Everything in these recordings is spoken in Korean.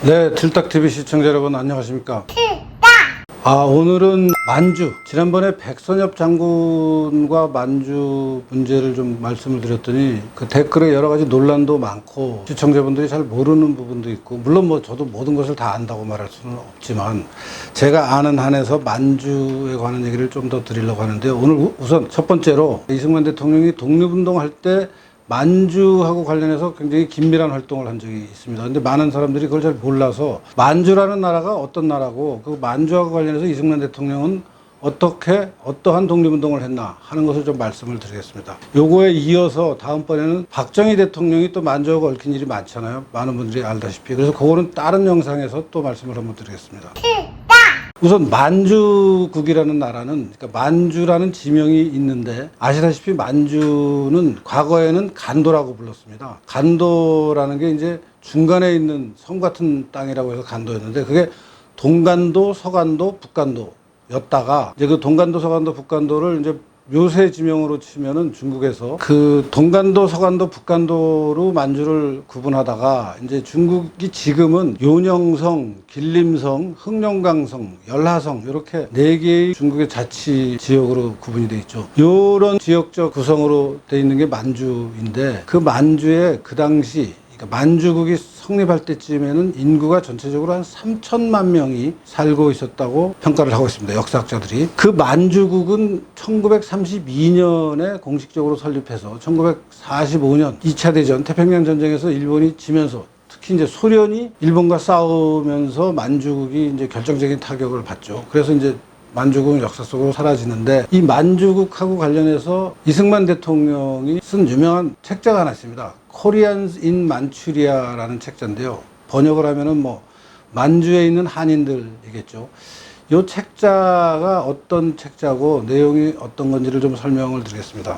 네, 틀딱TV 시청자 여러분 안녕하십니까? 오늘은 만주, 지난번에 백선엽 장군과 만주 문제를 좀 말씀을 드렸더니 그 댓글에 여러 가지 논란도 많고 시청자분들이 잘 모르는 부분도 있고, 물론 뭐 저도 모든 것을 다 안다고 말할 수는 없지만 제가 아는 한에서 만주에 관한 얘기를 좀 더 드리려고 하는데요. 오늘 우선 첫 번째로 이승만 대통령이 독립운동할 때 만주하고 관련해서 굉장히 긴밀한 활동을 한 적이 있습니다. 근데 많은 사람들이 그걸 잘 몰라서 만주라는 나라가 어떤 나라고 그 만주하고 관련해서 이승만 대통령은 어떠한 독립운동을 했나 하는 것을 좀 말씀을 드리겠습니다. 요거에 이어서 다음번에는 박정희 대통령이 또 만주하고 얽힌 일이 많잖아요. 많은 분들이 알다시피. 그래서 그거는 다른 영상에서 또 말씀을 한번 드리겠습니다. 우선 만주국이라는 나라는, 그러니까 만주라는 지명이 있는데 아시다시피 만주는 과거에는 간도라고 불렀습니다. 간도라는 게 이제 중간에 있는 섬 같은 땅이라고 해서 간도였는데, 그게 동간도, 서간도, 북간도였다가 이제 그 동간도, 서간도, 북간도를 이제 묘세 지명으로 치면은 중국에서 그 동간도, 서간도, 북간도로 만주를 구분하다가 이제 중국이 지금은 요녕성, 길림성, 흑룡강성, 열하성 이렇게 4개의 중국의 자치 지역으로 구분이 돼 있죠. 이런 지역적 구성으로 돼 있는 게 만주인데, 그 만주에 그 당시 만주국이 성립할 때쯤에는 인구가 전체적으로 한 3천만 명이 살고 있었다고 평가를 하고 있습니다. 역사학자들이. 그 만주국은 1932년에 공식적으로 설립해서 1945년 2차 대전 태평양 전쟁에서 일본이 지면서, 특히 이제 소련이 일본과 싸우면서 만주국이 이제 결정적인 타격을 받죠. 그래서 이제 만주국은 역사 속으로 사라지는데, 이 만주국하고 관련해서 이승만 대통령이 쓴 유명한 책자가 하나 있습니다. Koreans in Manchuria라는 책자인데요. 번역을 하면은 뭐 만주에 있는 한인들이겠죠. 이 책자가 어떤 책자고 내용이 어떤 건지를 좀 설명을 드리겠습니다.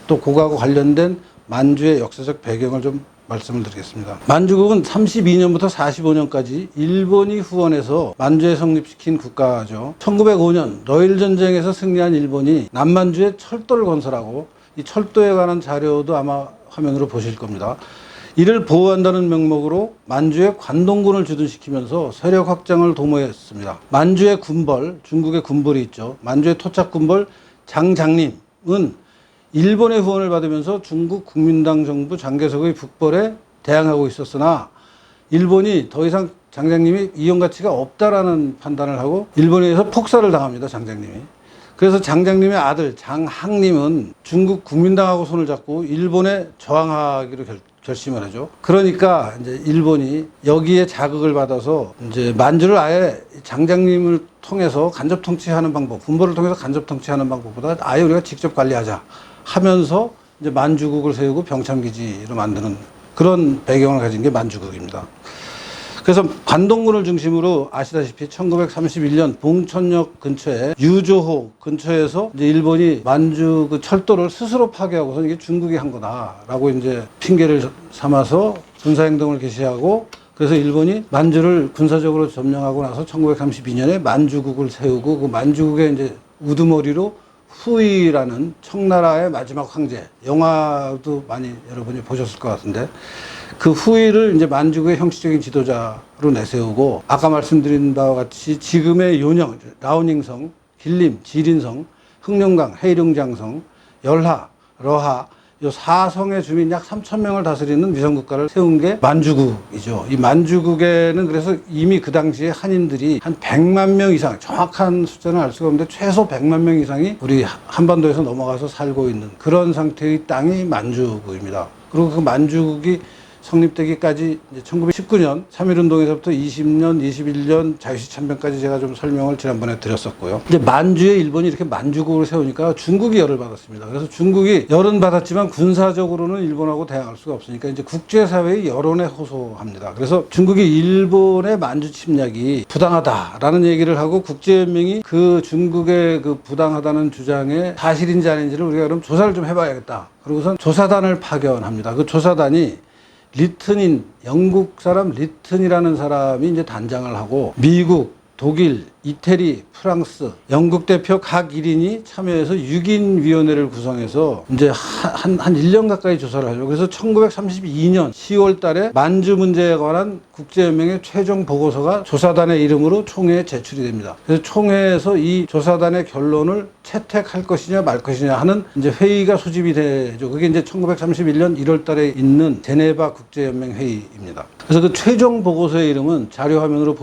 또 그거하고 관련된 만주의 역사적 배경을 좀 말씀을 드리겠습니다. 만주국은 32년부터 45년까지 일본이 후원해서 만주에 성립시킨 국가죠. 1905년 러일 전쟁에서 승리한 일본이 남만주에 철도를 건설하고, 이 철도에 관한 자료도 아마 화면으로 보실 겁니다. 이를 보호한다는 명목으로 만주에 관동군을 주둔시키면서 세력 확장을 도모했습니다. 만주의 군벌, 중국의 군벌이 있죠. 만주의 토착군벌 장장림은 일본의 후원을 받으면서 중국 국민당 정부 장개석의 북벌에 대항하고 있었으나, 일본이 더 이상 장장님이 이용 가치가 없다라는 판단을 하고 일본에 의해서 폭사를 당합니다. 장장님이. 그래서 장장님의 아들 장항님은 중국 국민당하고 손을 잡고 일본에 저항하기로 결심을 하죠. 그러니까 이제 일본이 여기에 자극을 받아서 이제 만주를 아예 장장님을 통해서 간접 통치하는 방법, 군벌을 통해서 간접 통치하는 방법보다 아예 우리가 직접 관리하자 하면서 이제 만주국을 세우고 병참기지로 만드는 그런 배경을 가진 게 만주국입니다. 그래서 관동군을 중심으로 아시다시피 1931년 봉천역 근처에 유조호 근처에서 이제 일본이 만주 그 철도를 스스로 파괴하고서 이게 중국이 한 거다라고 이제 핑계를 삼아서 군사행동을 개시하고, 그래서 일본이 만주를 군사적으로 점령하고 나서 1932년에 만주국을 세우고, 그 만주국의 이제 우두머리로 후이라는 청나라의 마지막 황제, 영화도 많이 여러분이 보셨을 것 같은데, 그 후이를 이제 만주국의 형식적인 지도자로 내세우고, 아까 말씀드린 바와 같이 지금의 요령, 라오닝성, 길림, 지린성, 흑룡강, 해룡장성, 열하, 러하, 이 4성의 주민 약 3,000명을 다스리는 위성국가를 세운 게 만주국이죠. 이 만주국에는 그래서 이미 그 당시에 한인들이 한 100만 명 이상, 정확한 숫자는 알 수가 없는데 최소 100만 명 이상이 우리 한반도에서 넘어가서 살고 있는 그런 상태의 땅이 만주국입니다. 그리고 그 만주국이 성립되기까지 이제 1919년 3.1운동에서부터 20년, 21년 자유시 참변까지 제가 좀 설명을 지난번에 드렸었고요. 이제 만주에 일본이 이렇게 만주국을 세우니까 중국이 열을 받았습니다. 그래서 중국이 열은 받았지만 군사적으로는 일본하고 대항할 수가 없으니까 이제 국제사회의 여론에 호소합니다. 그래서 중국이 일본의 만주 침략이 부당하다라는 얘기를 하고, 국제연맹이 그 중국의 그 부당하다는 주장에 사실인지 아닌지를 우리가 그럼 조사를 좀 해봐야겠다. 그러고선 조사단을 파견합니다. 그 조사단이 리튼인, 영국 사람 리튼이라는 사람이 이제 단장을 하고, 미국, 독일, 이태리, 프랑스, 영국 대표 각 1인이 참여해서 6인 위원회를 구성해서 이제 한 1년 가까이 조사를 하죠. 그래서 1932년 10월 달에 만주 문제에 관한 국제연맹의 최종 보고서가 조사단의 이름으로 총회에 제출이 됩니다. 그래서 총회에서 이 조사단의 결론을 채택할 것이냐 말 것이냐 하는 이제 회의가 소집이 되죠. 그게 이제 1931년 1월 달에 있는 제네바 국제연맹 회의입니다. 그래서 그 최종 보고서의 이름은 자료 화면으로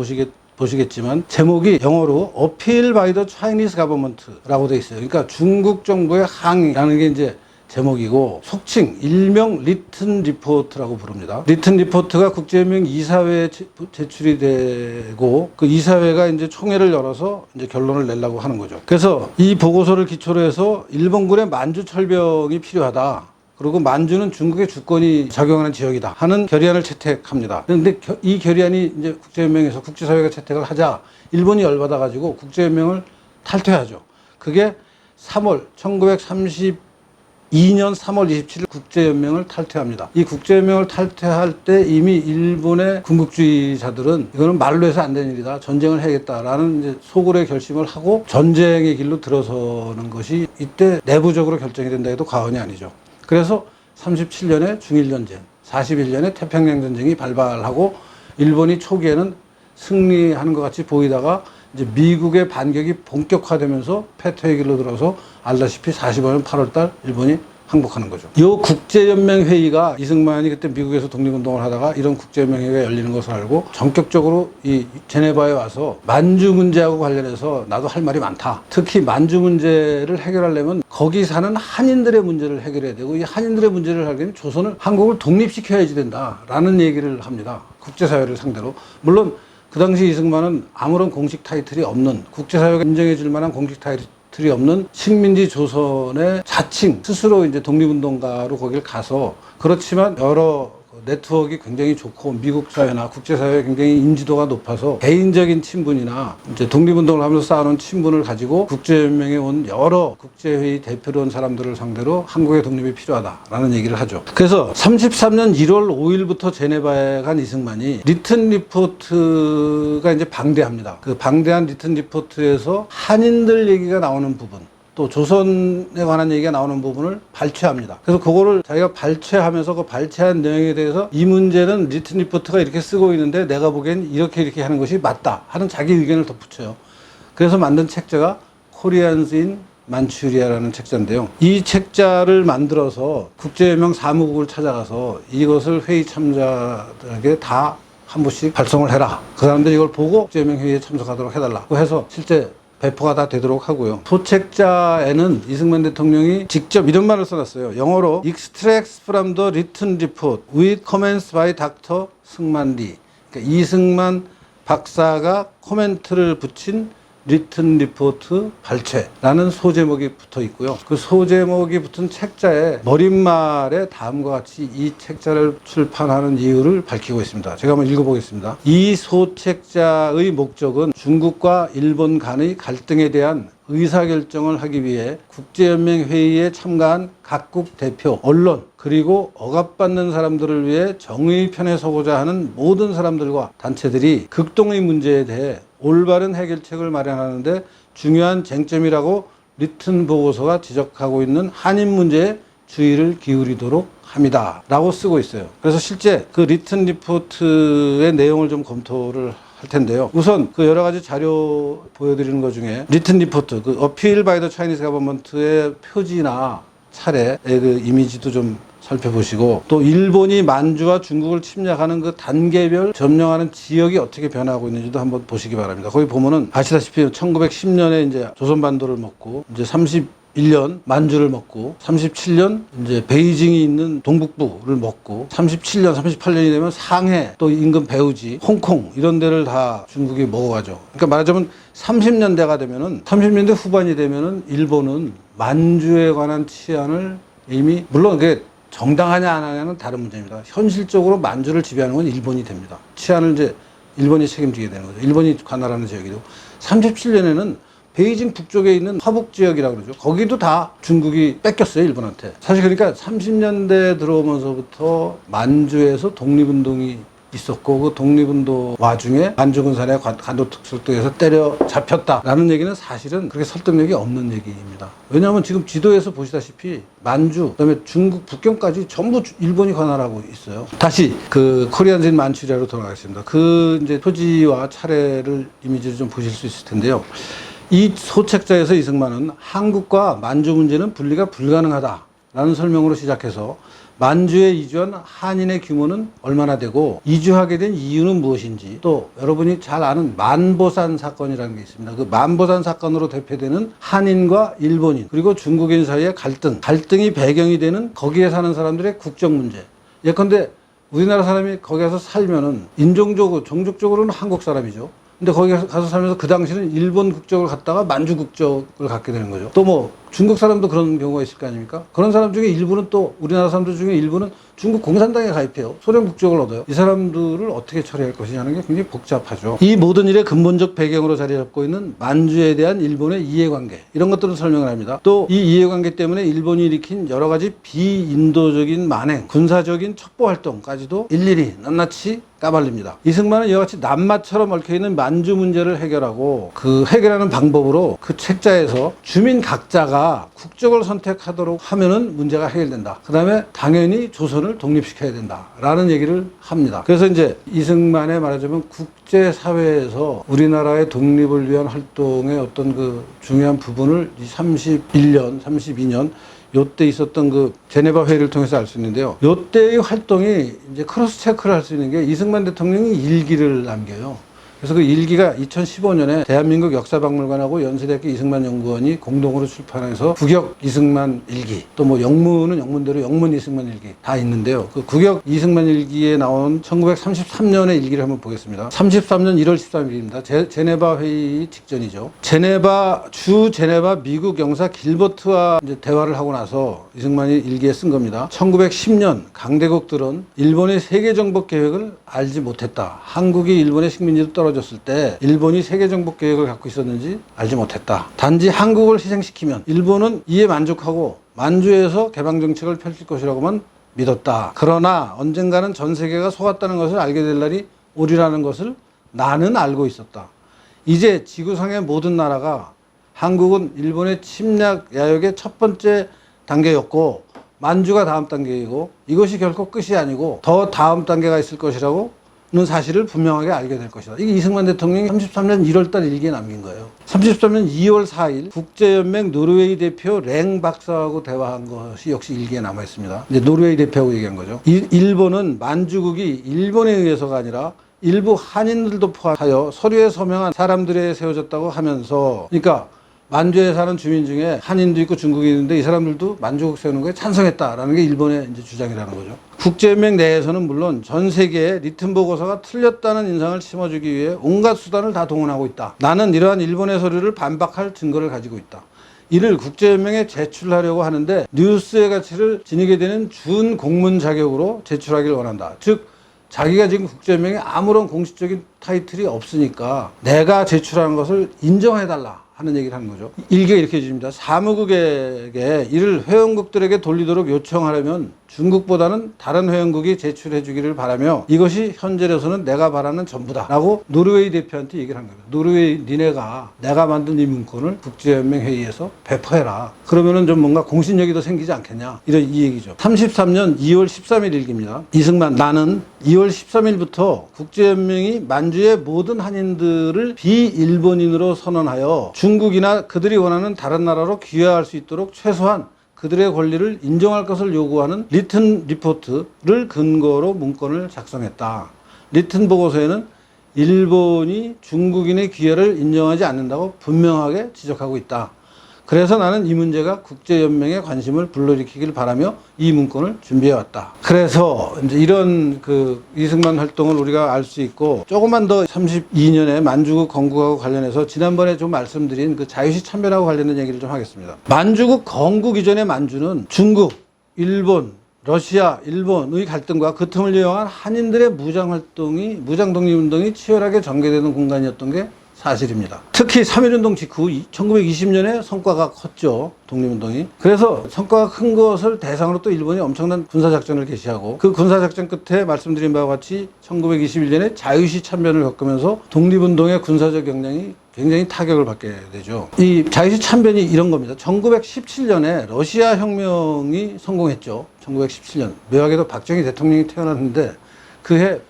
보시겠지만 제목이 영어로 Appeal by the Chinese Government라고 돼 있어요. 그러니까 중국 정부의 항의라는 게 이제 제목이고, 속칭 일명 리튼 리포트라고 부릅니다. 리튼 리포트가 국제연맹 이사회에 제출이 되고, 그 이사회가 이제 총회를 열어서 이제 결론을 내려고 하는 거죠. 그래서 이 보고서를 기초로 해서 일본군의 만주 철병이 필요하다, 그리고 만주는 중국의 주권이 작용하는 지역이다 하는 결의안을 채택합니다. 그런데 이 결의안이 이제 국제연맹에서 국제사회가 채택을 하자 일본이 열받아가지고 국제연맹을 탈퇴하죠. 그게 1932년 3월 27일 국제연맹을 탈퇴합니다. 이 국제연맹을 탈퇴할 때 이미 일본의 군국주의자들은 이거는 말로 해서 안 되는 일이다, 전쟁을 해야겠다라는 이제 소굴의 결심을 하고 전쟁의 길로 들어서는 것이 이때 내부적으로 결정이 된다 해도 과언이 아니죠. 그래서 37년에 중일전쟁, 41년에 태평양전쟁이 발발하고 일본이 초기에는 승리하는 것 같이 보이다가 이제 미국의 반격이 본격화되면서 패퇴의 길로 들어서 알다시피 45년 8월달 일본이 항복하는 거죠. 이 국제연맹 회의가, 이승만이 그때 미국에서 독립운동을 하다가 이런 국제연맹 회의가 열리는 것을 알고 전격적으로 이 제네바에 와서 만주 문제하고 관련해서 나도 할 말이 많다, 특히 만주 문제를 해결하려면 거기 사는 한인들의 문제를 해결해야 되고, 이 한인들의 문제를 하려면 조선을, 한국을 독립시켜야지 된다라는 얘기를 합니다. 국제사회를 상대로. 물론 그 당시 이승만은 아무런 공식 타이틀이 없는, 국제사회가 인정해 줄 만한 공식 타이틀이 없는 식민지 조선의 자칭 스스로 이제 독립운동가로 거길 가서, 그렇지만 여러 네트워크가 굉장히 좋고 미국 사회나 국제사회에 굉장히 인지도가 높아서 개인적인 친분이나 이제 독립운동을 하면서 쌓아놓은 친분을 가지고 국제연맹에 온 여러 국제회의 대표로 온 사람들을 상대로 한국의 독립이 필요하다라는 얘기를 하죠. 그래서 33년 1월 5일부터 제네바에 간 이승만이 리튼 리포트가 이제 방대합니다. 그 방대한 리튼 리포트에서 한인들 얘기가 나오는 부분, 또 조선에 관한 얘기가 나오는 부분을 발췌합니다. 그래서 그거를 자기가 발췌하면서 그 발췌한 내용에 대해서 이 문제는 리튼 리포트가 이렇게 쓰고 있는데 내가 보기엔 이렇게 하는 것이 맞다 하는 자기 의견을 덧붙여요. 그래서 만든 책자가 코리안스 인 만추리아라는 책자인데요. 이 책자를 만들어서 국제연맹 사무국을 찾아가서 이것을 회의 참가자들에게 다 한 부씩 발송을 해라. 그 사람들이 이걸 보고 국제연맹 회의에 참석하도록 해달라고 해서 실제 배포가 다 되도록 하고요. 소책자에는 이승만 대통령이 직접 이런 말을 써놨어요. 영어로 Extracts from the written report with comments by Dr. 승만 리. 그러니까 이승만 박사가 코멘트를 붙인 리튼 리포트 발췌라는 소제목이 붙어 있고요. 그 소제목이 붙은 책자의 머릿말에 다음과 같이 이 책자를 출판하는 이유를 밝히고 있습니다. 제가 한번 읽어보겠습니다. 이 소책자의 목적은 중국과 일본 간의 갈등에 대한 의사결정을 하기 위해 국제연맹 회의에 참가한 각국 대표, 언론, 그리고 억압받는 사람들을 위해 정의의 편에 서고자 하는 모든 사람들과 단체들이 극동의 문제에 대해 올바른 해결책을 마련하는데 중요한 쟁점이라고 리튼 보고서가 지적하고 있는 한인 문제에 주의를 기울이도록 합니다 라고 쓰고 있어요. 그래서 실제 그 리튼 리포트의 내용을 좀 검토를 할 텐데요. 우선 그 여러 가지 자료 보여드리는 것 중에 리튼 리포트, 그 어필 바이 더 차이니스 거버먼트의 표지나 차례의 그 이미지도 좀 살펴보시고, 또 일본이 만주와 중국을 침략하는 그 단계별 점령하는 지역이 어떻게 변화하고 있는지도 한번 보시기 바랍니다. 거기 보면은 아시다시피 1910년에 이제 조선반도를 먹고, 이제 31년 만주를 먹고, 37년 이제 베이징이 있는 동북부를 먹고, 37년, 38년이 되면 상해, 또 인근 배우지, 홍콩 이런 데를 다 중국이 먹어가죠. 그러니까 말하자면 30년대가 되면은, 30년대 후반이 되면은 일본은 만주에 관한 치안을 이미, 물론 그게 정당하냐 안 하냐는 다른 문제입니다. 현실적으로 만주를 지배하는 건 일본이 됩니다. 치안을 이제 일본이 책임지게 되는 거죠. 일본이 관할하는 지역이고, 37년에는 베이징 북쪽에 있는 화북 지역이라고 그러죠. 거기도 다 중국이 뺏겼어요, 일본한테. 사실 그러니까 30년대 들어오면서부터 만주에서 독립운동이 있었고 그 독립운동 와중에 만주군산의 간도특수대에서 때려 잡혔다라는 얘기는 사실은 그렇게 설득력이 없는 얘기입니다. 왜냐하면 지금 지도에서 보시다시피 만주, 그다음에 중국 북경까지 전부 일본이 관할하고 있어요. 다시 그 코리안진 만추리아로 돌아가겠습니다. 그 이제 토지와 차례를 이미지를 좀 보실 수 있을 텐데요. 이 소책자에서 이승만은 한국과 만주 문제는 분리가 불가능하다라는 설명으로 시작해서 만주에 이주한 한인의 규모는 얼마나 되고 이주하게 된 이유는 무엇인지, 또 여러분이 잘 아는 만보산 사건이라는 게 있습니다. 그 만보산 사건으로 대표되는 한인과 일본인 그리고 중국인 사이의 갈등이 배경이 되는 거기에 사는 사람들의 국적 문제. 예컨대 우리나라 사람이 거기 가서 살면은 인종적으로 종족적으로는 한국 사람이죠. 근데 거기 가서 살면서 그 당시는 일본 국적을 갖다가 만주 국적을 갖게 되는 거죠. 또 뭐 중국 사람도 그런 경우가 있을 거 아닙니까? 그런 사람 중에 일부는, 또 우리나라 사람들 중에 일부는 중국 공산당에 가입해요. 소련 국적을 얻어요. 이 사람들을 어떻게 처리할 것이냐는 게 굉장히 복잡하죠. 이 모든 일의 근본적 배경으로 자리 잡고 있는 만주에 대한 일본의 이해관계, 이런 것들을 설명을 합니다. 또 이 이해관계 때문에 일본이 일으킨 여러 가지 비인도적인 만행, 군사적인 첩보 활동까지도 일일이 낱낱이 까발립니다. 이승만은 이와 같이 낱마처럼 얽혀있는 만주 문제를 해결하고, 그 해결하는 방법으로 그 책자에서 주민 각자가 국적을 선택하도록 하면은 문제가 해결된다. 그 다음에 당연히 조선을 독립시켜야 된다 라는 얘기를 합니다. 그래서 이제 이승만의 말하자면 국제사회에서 우리나라의 독립을 위한 활동의 어떤 그 중요한 부분을 31년, 32년 요때 있었던 그 제네바 회의를 통해서 알 수 있는데요. 요때의 활동이 이제 크로스 체크를 할 수 있는 게 이승만 대통령이 일기를 남겨요. 그래서 그 일기가 2015년에 대한민국 역사박물관하고 연세대학교 이승만 연구원이 공동으로 출판해서 국역 이승만 일기, 또 뭐 영문은 영문대로 영문 이승만 일기 다 있는데요. 그 국역 이승만 일기에 나온 1933년의 일기를 한번 보겠습니다. 33년 1월 13일입니다. 제네바 회의 직전이죠. 제네바 미국 영사 길버트와 이제 대화를 하고 나서 이승만이 일기에 쓴 겁니다. 1910년 강대국들은 일본의 세계정복 계획을 알지 못했다. 한국이 일본의 식민지로 떨어졌을 때 일본이 세계정복 계획을 갖고 있었는지 알지 못했다. 단지 한국을 희생시키면 일본은 이에 만족하고 만주에서 개방정책을 펼칠 것이라고만 믿었다. 그러나 언젠가는 전 세계가 속았다는 것을 알게 될 날이 오리라는 것을 나는 알고 있었다. 이제 지구상의 모든 나라가 한국은 일본의 침략 야욕의 첫 번째 단계였고 만주가 다음 단계이고 이것이 결코 끝이 아니고 더 다음 단계가 있을 것이라고는 사실을 분명하게 알게 될 것이다. 이게 이승만 대통령이 33년 1월달 일기에 남긴 거예요. 33년 2월 4일 국제연맹 노르웨이 대표 랭 박사하고 대화한 것이 역시 일기에 남아 있습니다. 이제 노르웨이 대표하고 얘기한 거죠. 일본은 만주국이 일본에 의해서가 아니라 일부 한인들도 포함하여 서류에 서명한 사람들에 세워졌다고 하면서, 그러니까 만주에 사는 주민 중에 한인도 있고 중국인도 있는데 이 사람들도 만주국 세우는 거에 찬성했다라는 게 일본의 이제 주장이라는 거죠. 국제연맹 내에서는 물론 전 세계에 리튼 보고서가 틀렸다는 인상을 심어주기 위해 온갖 수단을 다 동원하고 있다. 나는 이러한 일본의 서류를 반박할 증거를 가지고 있다. 이를 국제연맹에 제출하려고 하는데 뉴스의 가치를 지니게 되는 준 공문 자격으로 제출하기를 원한다. 즉 자기가 지금 국제연맹에 아무런 공식적인 타이틀이 없으니까 내가 제출하는 것을 인정해달라 하는 얘기를 하는 거죠. 일기가 이렇게 해줍니다. 사무국에게 이를 회원국들에게 돌리도록 요청하려면 중국보다는 다른 회원국이 제출해 주기를 바라며 이것이 현재로서는 내가 바라는 전부다 라고 노르웨이 대표한테 얘기를 한 겁니다. 노르웨이 니네가 내가 만든 이 문건을 국제연맹 회의에서 배포해라. 그러면은 좀 뭔가 공신력이 더 생기지 않겠냐, 이런 이 얘기죠. 33년 2월 13일 일기입니다. 이승만, 나는 2월 13일부터 국제연맹이 만주의 모든 한인들을 비일본인으로 선언하여 중국이나 그들이 원하는 다른 나라로 귀화할 수 있도록 최소한 그들의 권리를 인정할 것을 요구하는 리튼 리포트를 근거로 문건을 작성했다. 리튼 보고서에는 일본이 중국인의 귀화를 인정하지 않는다고 분명하게 지적하고 있다. 그래서 나는 이 문제가 국제연맹의 관심을 불러일으키길 바라며 이 문건을 준비해왔다. 그래서 이제 이런 그 이승만 활동을 우리가 알 수 있고, 조금만 더 32년에 만주국 건국하고 관련해서 지난번에 좀 말씀드린 그 자유시 참변하고 관련된 얘기를 좀 하겠습니다. 만주국 건국 이전의 만주는 중국, 일본, 러시아, 일본의 갈등과 그 틈을 이용한 한인들의 무장 독립운동이 치열하게 전개되는 공간이었던 게 사실입니다. 특히 3.1운동 직후 1920년에 성과가 컸죠. 독립운동이. 그래서 성과가 큰 것을 대상으로 또 일본이 엄청난 군사작전을 개시하고 그 군사작전 끝에 말씀드린 바와 같이 1921년에 자유시 참변을 겪으면서 독립운동의 군사적 역량이 굉장히 타격을 받게 되죠. 이 자유시 참변이 이런 겁니다. 1917년에 러시아 혁명이 성공했죠. 1917년. 묘하게도 박정희 대통령이 태어났는데 그해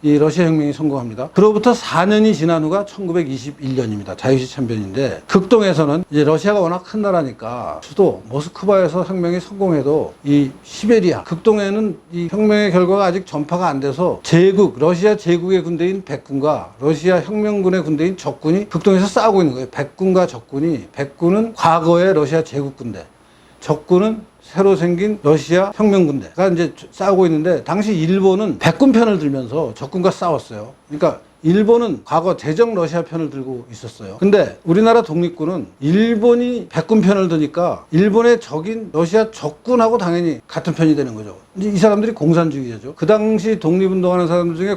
이 러시아 혁명이 성공합니다. 그로부터 4년이 지난 후가 1921년입니다. 자유시 참변인데 극동에서는 이제 러시아가 워낙 큰 나라니까 수도 모스크바에서 혁명이 성공해도 이 시베리아 극동에는 이 혁명의 결과가 아직 전파가 안 돼서 제국 러시아 제국의 군대인 백군과 러시아 혁명군의 군대인 적군이 극동에서 싸우고 있는 거예요. 백군과 적군이 백군은 과거의 러시아 제국 군대, 적군은 새로 생긴 러시아 혁명군대가 이제 싸우고 있는데 당시 일본은 백군 편을 들면서 적군과 싸웠어요. 그러니까 일본은 과거 제정 러시아 편을 들고 있었어요. 근데 우리나라 독립군은 일본이 백군 편을 드니까 일본의 적인 러시아 적군하고 당연히 같은 편이 되는 거죠. 이 사람들이 공산주의자죠. 그 당시 독립운동하는 사람들 중에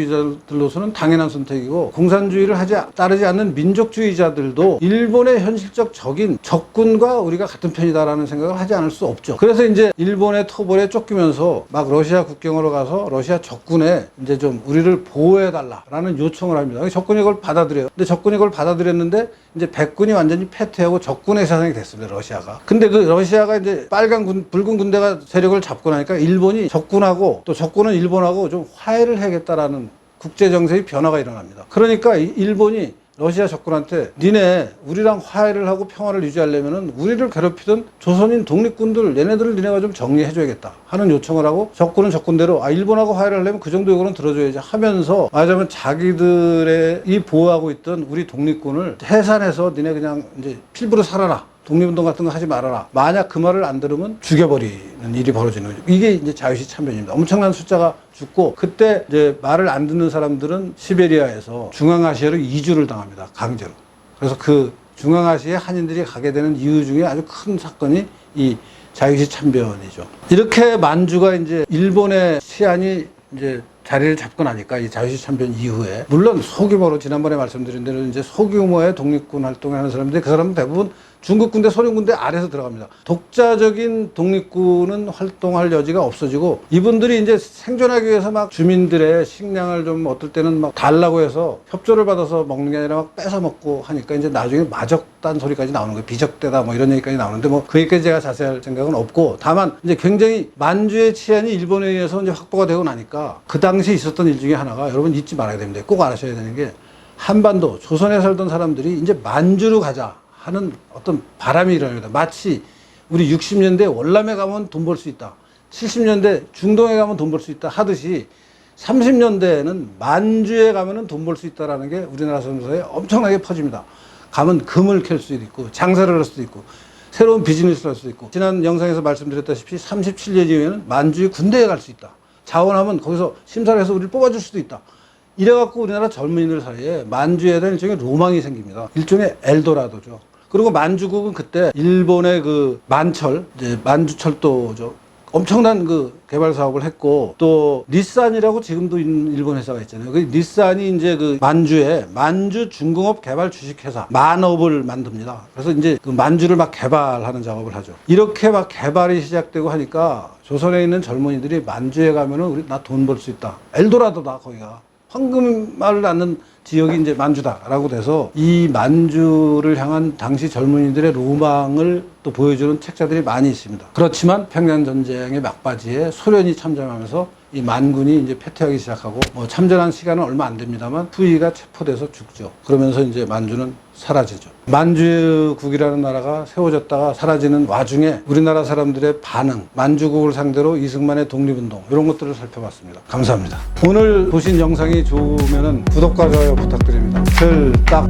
공산주의자들로서는 당연한 선택이고 공산주의를 따르지 않는 민족주의자들도 일본의 현실적 적인 적군과 우리가 같은 편이다라는 생각을 하지 않을 수 없죠. 그래서 이제 일본의 토벌에 쫓기면서 막 러시아 국경으로 가서 러시아 적군에 이제 좀 우리를 보호해달라라는 요청을 합니다. 적군이 그걸 받아들여요. 근데 적군이 그걸 받아들였는데 이제 백군이 완전히 패퇴하고 적군의 세상이 됐습니다. 러시아가. 근데 그 러시아가 이제 붉은 군대가 세력을 잡고 나니까 일본이 적군하고 또 적군은 일본하고 좀 화해를 해야겠다라는 국제정세의 변화가 일어납니다. 그러니까 일본이 러시아 적군한테 니네 우리랑 화해를 하고 평화를 유지하려면은 우리를 괴롭히던 조선인 독립군들 얘네들을 니네가 좀 정리해줘야겠다 하는 요청을 하고 적군은 적군대로 일본하고 화해를 하려면 그 정도 요구는 들어줘야지 하면서 말하자면 자기들의 이 보호하고 있던 우리 독립군을 해산해서 니네 그냥 이제 필부로 살아라. 독립운동 같은 거 하지 말아라. 만약 그 말을 안 들으면 죽여버리는 일이 벌어지는 거죠. 이게 이제 자유시 참변입니다. 엄청난 숫자가 죽고 그때 이제 말을 안 듣는 사람들은 시베리아에서 중앙아시아로 이주를 당합니다. 강제로. 그래서 그 중앙아시아에 한인들이 가게 되는 이유 중에 아주 큰 사건이 이 자유시 참변이죠. 이렇게 만주가 이제 일본의 시안이 이제 자리를 잡고 나니까 이 자유시 참변 이후에 물론 소규모로 지난번에 말씀드린 대로 이제 소규모의 독립군 활동을 하는 사람들이 그 사람은 대부분 중국 군대, 소련 군대 아래서 들어갑니다. 독자적인 독립군은 활동할 여지가 없어지고 이분들이 이제 생존하기 위해서 막 주민들의 식량을 좀 어떨 때는 막 달라고 해서 협조를 받아서 먹는 게 아니라 막 뺏어 먹고 하니까 이제 나중에 마적단 소리까지 나오는 거예요. 비적대다 뭐 이런 얘기까지 나오는데 뭐 그 얘기까지 제가 자세히 할 생각은 없고 다만 이제 굉장히 만주의 치안이 일본에 의해서 이제 확보가 되고 나니까 그 당시 있었던 일 중에 하나가 여러분 잊지 말아야 됩니다. 꼭 알아셔야 되는 게 한반도 조선에 살던 사람들이 이제 만주로 가자 하는 어떤 바람이 일어납니다. 마치 우리 60년대 월남에 가면 돈 벌 수 있다. 70년대 중동에 가면 돈 벌 수 있다 하듯이 30년대에는 만주에 가면 돈 벌 수 있다라는 게 우리나라 사람들에 엄청나게 퍼집니다. 가면 금을 캘 수도 있고 장사를 할 수도 있고 새로운 비즈니스를 할 수도 있고 지난 영상에서 말씀드렸다시피 37년 이후에는 만주의 군대에 갈 수 있다. 자원하면 거기서 심사를 해서 우리를 뽑아줄 수도 있다. 이래갖고 우리나라 젊은이들 사이에 만주에 대한 일종의 로망이 생깁니다. 일종의 엘도라도죠. 그리고 만주국은 그때 일본의 그 만철, 이제 만주철도죠. 엄청난 그 개발 사업을 했고 또 닛산이라고 지금도 있는 일본 회사가 있잖아요. 그 닛산이 이제 그 만주에 만주 중공업 개발 주식회사 만업을 만듭니다. 그래서 이제 그 만주를 막 개발하는 작업을 하죠. 이렇게 막 개발이 시작되고 하니까 조선에 있는 젊은이들이 만주에 가면은 우리 나 돈 벌 수 있다. 엘도라도다 거기가. 황금알을 낳는 지역이 이제 만주다라고 돼서 이 만주를 향한 당시 젊은이들의 로망을 또 보여주는 책자들이 많이 있습니다. 그렇지만 평양전쟁의 막바지에 소련이 참전하면서 이 만군이 이제 패퇴하기 시작하고 뭐 참전한 시간은 얼마 안 됩니다만 후이가 체포돼서 죽죠. 그러면서 이제 만주는 사라지죠. 만주국이라는 나라가 세워졌다가 사라지는 와중에 우리나라 사람들의 반응, 만주국을 상대로 이승만의 독립운동 이런 것들을 살펴봤습니다. 감사합니다. 오늘 보신 영상이 좋으면 구독과 좋아요 부탁드립니다. 별 딱